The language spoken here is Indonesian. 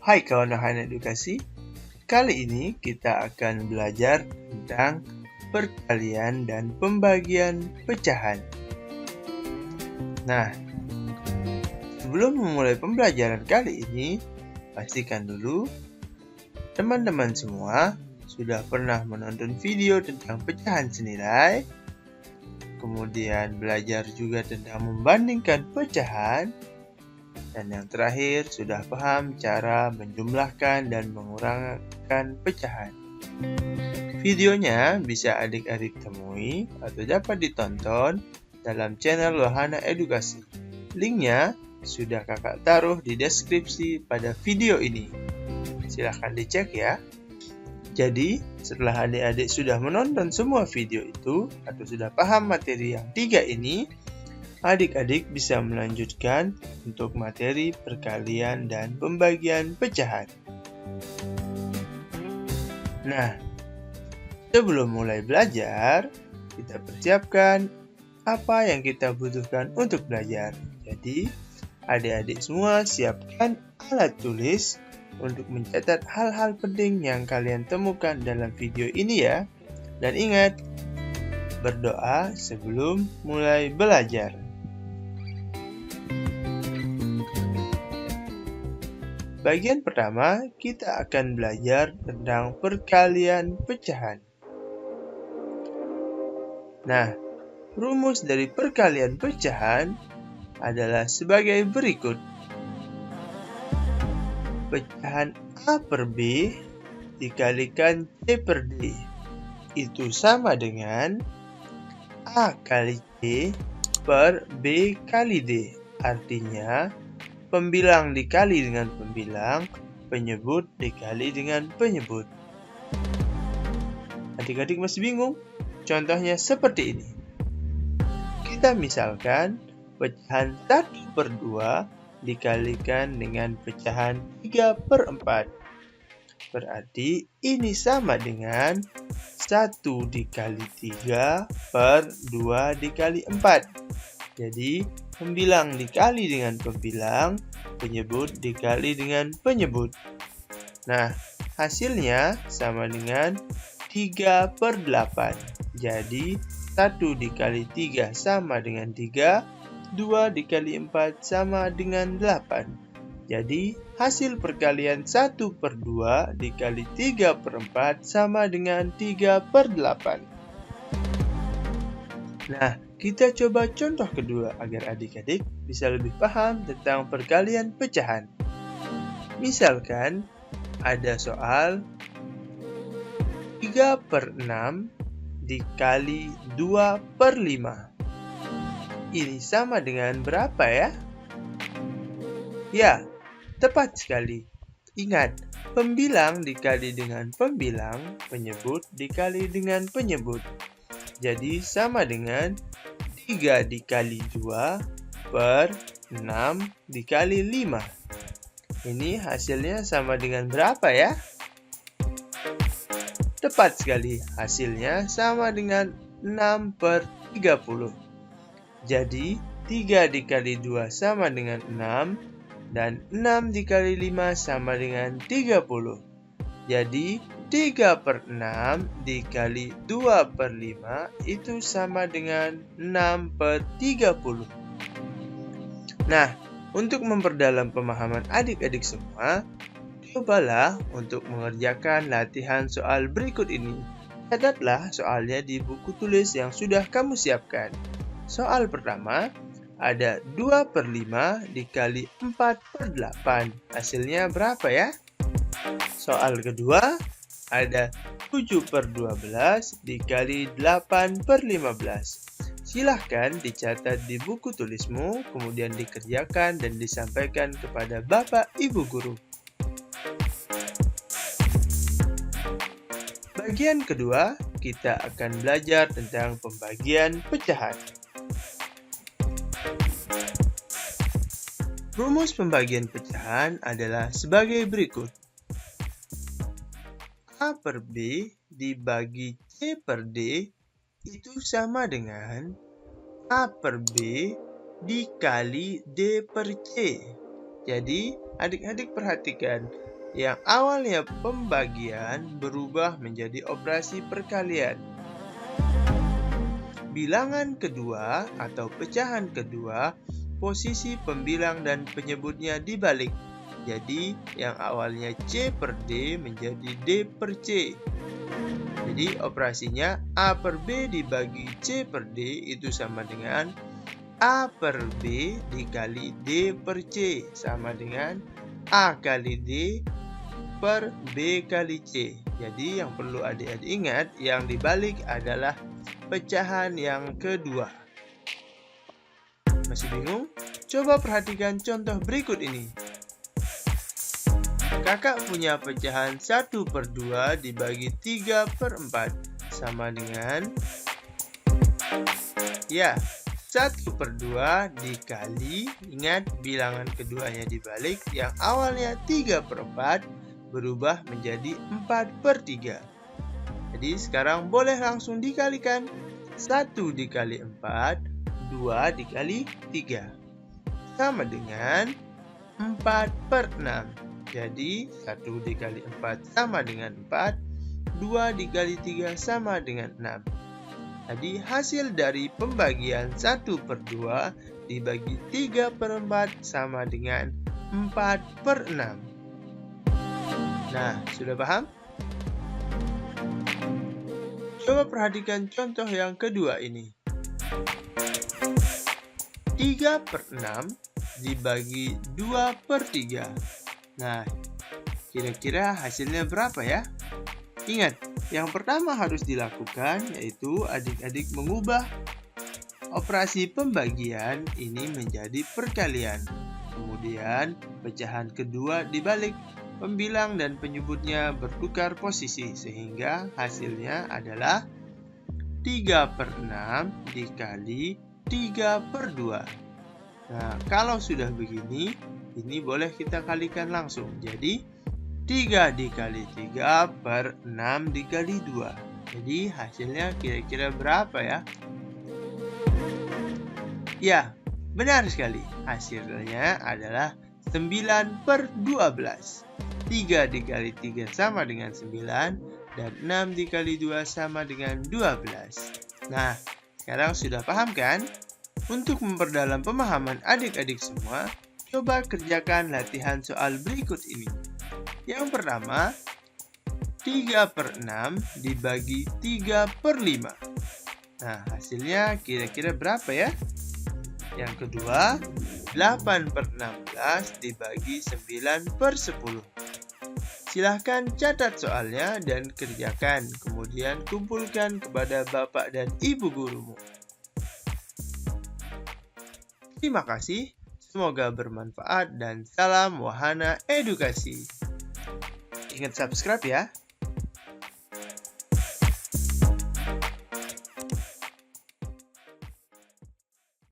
Hai kawan-kawan edukasi, kali ini kita akan belajar tentang perkalian dan pembagian pecahan. Nah, sebelum memulai pembelajaran kali ini, pastikan dulu teman-teman semua sudah pernah menonton video tentang pecahan senilai, kemudian belajar juga tentang membandingkan pecahan, dan yang terakhir, sudah paham cara menjumlahkan dan mengurangkan pecahan. Videonya bisa adik-adik temui atau dapat ditonton dalam channel Wahana Edukasi. Linknya sudah kakak taruh di deskripsi pada video ini. Silahkan dicek ya. Jadi, setelah adik-adik sudah menonton semua video itu atau sudah paham materi yang 3 ini, adik-adik bisa melanjutkan untuk materi perkalian dan pembagian pecahan. Nah, sebelum mulai belajar, kita persiapkan apa yang kita butuhkan untuk belajar. Jadi, adik-adik semua siapkan alat tulis untuk mencatat hal-hal penting yang kalian temukan dalam video ini ya. Dan ingat, berdoa sebelum mulai belajar. Bagian pertama, kita akan belajar tentang perkalian pecahan. Nah, rumus dari perkalian pecahan adalah sebagai berikut. Pecahan A per B dikalikan C per D itu sama dengan A kali C per B kali D. Artinya, pembilang dikali dengan pembilang, penyebut dikali dengan penyebut. Adik-adik masih bingung? Contohnya seperti ini. Kita misalkan pecahan 1 per 2 dikalikan dengan pecahan 3 per 4. Berarti ini sama dengan 1 dikali 3 per 2 dikali 4. Jadi, pembilang dikali dengan pembilang, penyebut dikali dengan penyebut. Nah, hasilnya sama dengan 3 per 8. Jadi, 1 dikali 3 sama dengan 3, 2 dikali 4 sama dengan 8. Jadi, hasil perkalian 1 per 2 dikali 3 per 4 sama dengan 3 per 8. Nah, kita coba contoh kedua agar adik-adik bisa lebih paham tentang perkalian pecahan. Misalkan, ada soal 3 per 6 dikali 2 per 5. Ini sama dengan berapa ya? Ya, tepat sekali. Ingat, pembilang dikali dengan pembilang, penyebut dikali dengan penyebut. Jadi sama dengan 3 dikali 2 per 6 dikali 5. Ini hasilnya sama dengan berapa ya? Tepat sekali, hasilnya sama dengan 6 per 30. Jadi 3 dikali 2 sama dengan 6 dan 6 dikali 5 sama dengan 30. Jadi 3 per 6 dikali 2 per 5 itu sama dengan 6 per 30. Nah, untuk memperdalam pemahaman adik-adik semua, cobalah untuk mengerjakan latihan soal berikut ini. Catatlah soalnya di buku tulis yang sudah kamu siapkan. Soal pertama, ada 2 per 5 dikali 4 per 8. Hasilnya berapa ya? Soal kedua, ada 7 per 12 dikali 8 per 15. Silahkan dicatat di buku tulismu, kemudian dikerjakan dan disampaikan kepada Bapak Ibu Guru. Bagian kedua, kita akan belajar tentang pembagian pecahan. Rumus pembagian pecahan adalah sebagai berikut. A per B dibagi C per D itu sama dengan A per B dikali D per C. Jadi, adik-adik perhatikan, yang awalnya pembagian berubah menjadi operasi perkalian. Bilangan kedua atau pecahan kedua, posisi pembilang dan penyebutnya dibalik. Jadi, yang awalnya C per D menjadi D per C. Jadi, operasinya A per B dibagi C per D itu sama dengan A per B dikali D per C, sama dengan A kali D per B kali C. Jadi, yang perlu adik-adik ingat, yang dibalik adalah pecahan yang kedua. Masih bingung? Coba perhatikan contoh berikut ini. Kakak punya pecahan 1 per 2 dibagi 3 per 4 sama dengan 1 per 2 dikali, ingat bilangan keduanya dibalik, yang awalnya 3 per 4 berubah menjadi 4 per 3. Jadi sekarang boleh langsung dikalikan. 1 dikali 4, 2 dikali 3. Sama dengan 4 per 6. Jadi 1 dikali 4 sama dengan 4, 2 dikali 3 sama dengan 6. Jadi hasil dari pembagian 1 per 2 dibagi 3 per 4 sama dengan 4 per 6. Nah, sudah paham? Coba perhatikan contoh yang kedua ini. 3 per 6 dibagi 2 per 3. Nah, kira-kira hasilnya berapa ya? Ingat, yang pertama harus dilakukan yaitu adik-adik mengubah operasi pembagian ini menjadi perkalian. Kemudian, pecahan kedua dibalik. Pembilang dan penyebutnya bertukar posisi sehingga hasilnya adalah 3 per 6 dikali 3 per 2. Nah, kalau sudah begini, ini boleh kita kalikan langsung. Jadi, 3 dikali 3 per 6 dikali 2. Jadi, hasilnya kira-kira berapa ya? Ya, benar sekali. Hasilnya adalah 9 per 12. 3 dikali 3 sama dengan 9, dan 6 dikali 2 sama dengan 12. Nah, sekarang sudah paham kan? Untuk memperdalam pemahaman adik-adik semua, coba kerjakan latihan soal berikut ini. Yang pertama, 3 per 6 dibagi 3 per 5. Nah, hasilnya kira-kira berapa ya? Yang kedua, 8 per 16 dibagi 9 per 10. Silahkan catat soalnya dan kerjakan, kemudian kumpulkan kepada Bapak dan Ibu gurumu. Terima kasih, semoga bermanfaat dan salam wahana edukasi. Ingat subscribe ya.